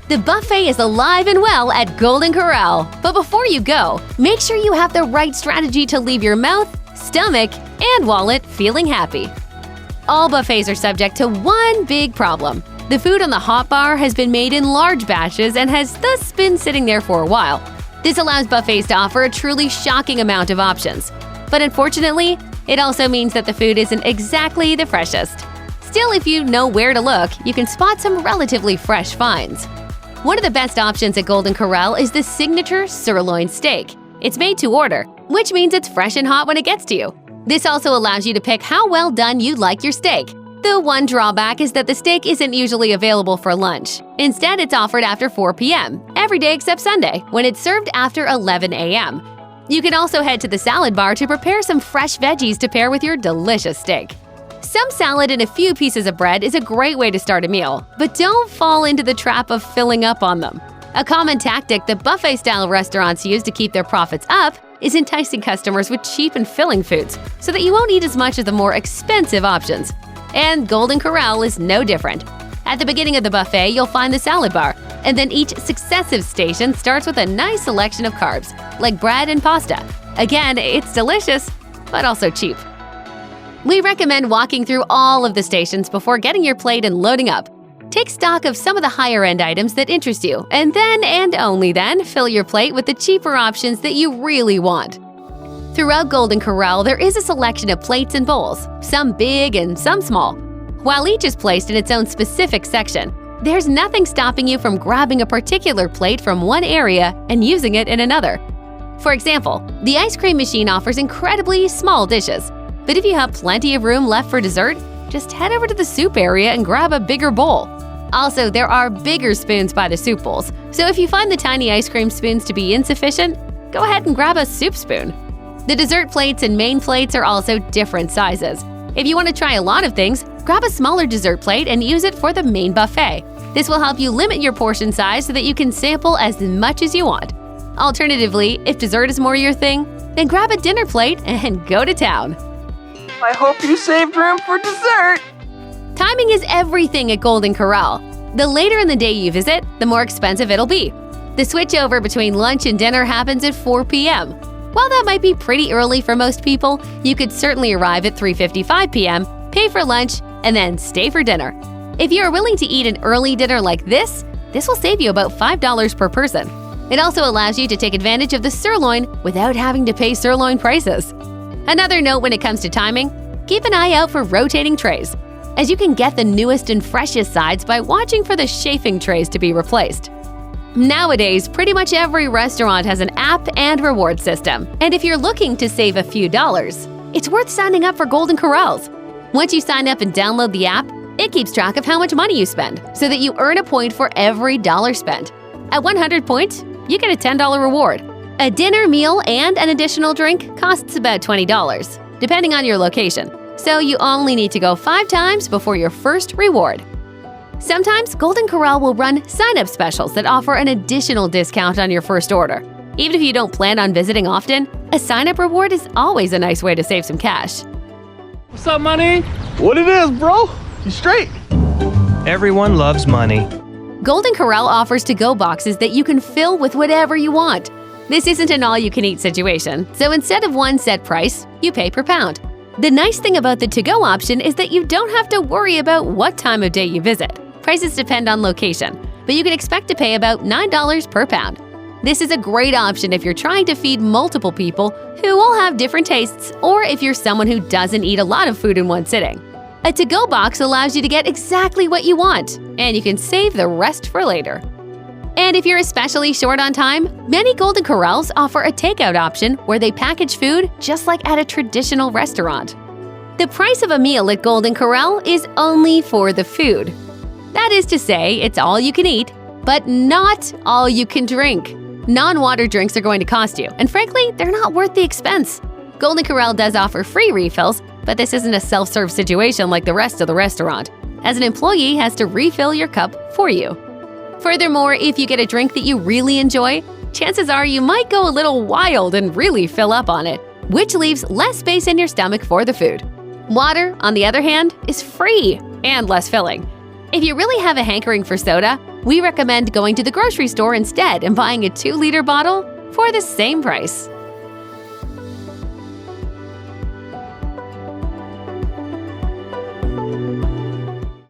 The buffet is alive and well at Golden Corral. But before you go, make sure you have the right strategy to leave your mouth, stomach, and wallet feeling happy. All buffets are subject to one big problem. The food on the hot bar has been made in large batches and has thus been sitting there for a while. This allows buffets to offer a truly shocking amount of options. But unfortunately, it also means that the food isn't exactly the freshest. Still, if you know where to look, you can spot some relatively fresh finds. One of the best options at Golden Corral is the signature sirloin steak. It's made to order, which means it's fresh and hot when it gets to you. This also allows you to pick how well done you'd like your steak. The one drawback is that the steak isn't usually available for lunch. Instead, it's offered after 4 p.m., every day except Sunday, when it's served after 11 a.m. You can also head to the salad bar to prepare some fresh veggies to pair with your delicious steak. Some salad and a few pieces of bread is a great way to start a meal, but don't fall into the trap of filling up on them. A common tactic that buffet-style restaurants use to keep their profits up is enticing customers with cheap and filling foods so that you won't eat as much of the more expensive options. And Golden Corral is no different. At the beginning of the buffet, you'll find the salad bar, and then each successive station starts with a nice selection of carbs, like bread and pasta. Again, it's delicious, but also cheap. We recommend walking through all of the stations before getting your plate and loading up. Take stock of some of the higher-end items that interest you, and then, and only then, fill your plate with the cheaper options that you really want. Throughout Golden Corral, there is a selection of plates and bowls, some big and some small. While each is placed in its own specific section, there's nothing stopping you from grabbing a particular plate from one area and using it in another. For example, the ice cream machine offers incredibly small dishes. But if you have plenty of room left for dessert, just head over to the soup area and grab a bigger bowl. Also, there are bigger spoons by the soup bowls, so if you find the tiny ice cream spoons to be insufficient, go ahead and grab a soup spoon. The dessert plates and main plates are also different sizes. If you want to try a lot of things, grab a smaller dessert plate and use it for the main buffet. This will help you limit your portion size so that you can sample as much as you want. Alternatively, if dessert is more your thing, then grab a dinner plate and go to town. I hope you saved room for dessert! Timing is everything at Golden Corral. The later in the day you visit, the more expensive it'll be. The switchover between lunch and dinner happens at 4 p.m. While that might be pretty early for most people, you could certainly arrive at 3:55 p.m., pay for lunch, and then stay for dinner. If you are willing to eat an early dinner like this will save you about $5 per person. It also allows you to take advantage of the sirloin without having to pay sirloin prices. Another note when it comes to timing, keep an eye out for rotating trays, as you can get the newest and freshest sides by watching for the chafing trays to be replaced. Nowadays, pretty much every restaurant has an app and reward system, and if you're looking to save a few dollars, it's worth signing up for Golden Corrals. Once you sign up and download the app, it keeps track of how much money you spend, so that you earn a point for every dollar spent. At 100 points, you get a $10 reward. A dinner, meal, and an additional drink costs about $20, depending on your location, so you only need to go 5 times before your first reward. Sometimes Golden Corral will run sign-up specials that offer an additional discount on your first order. Even if you don't plan on visiting often, a sign-up reward is always a nice way to save some cash. What's up, money? What it is, bro? You straight? Everyone loves money. Golden Corral offers to-go boxes that you can fill with whatever you want. This isn't an all-you-can-eat situation, so instead of one set price, you pay per pound. The nice thing about the to-go option is that you don't have to worry about what time of day you visit. Prices depend on location, but you can expect to pay about $9 per pound. This is a great option if you're trying to feed multiple people who all have different tastes, or if you're someone who doesn't eat a lot of food in one sitting. A to-go box allows you to get exactly what you want, and you can save the rest for later. And if you're especially short on time, many Golden Corrals offer a takeout option where they package food just like at a traditional restaurant. The price of a meal at Golden Corral is only for the food. That is to say, it's all you can eat, but not all you can drink. Non-water drinks are going to cost you, and frankly, they're not worth the expense. Golden Corral does offer free refills, but this isn't a self-serve situation like the rest of the restaurant, as an employee has to refill your cup for you. Furthermore, if you get a drink that you really enjoy, chances are you might go a little wild and really fill up on it, which leaves less space in your stomach for the food. Water, on the other hand, is free and less filling. If you really have a hankering for soda, We recommend going to the grocery store instead and buying a 2-liter bottle for the same price.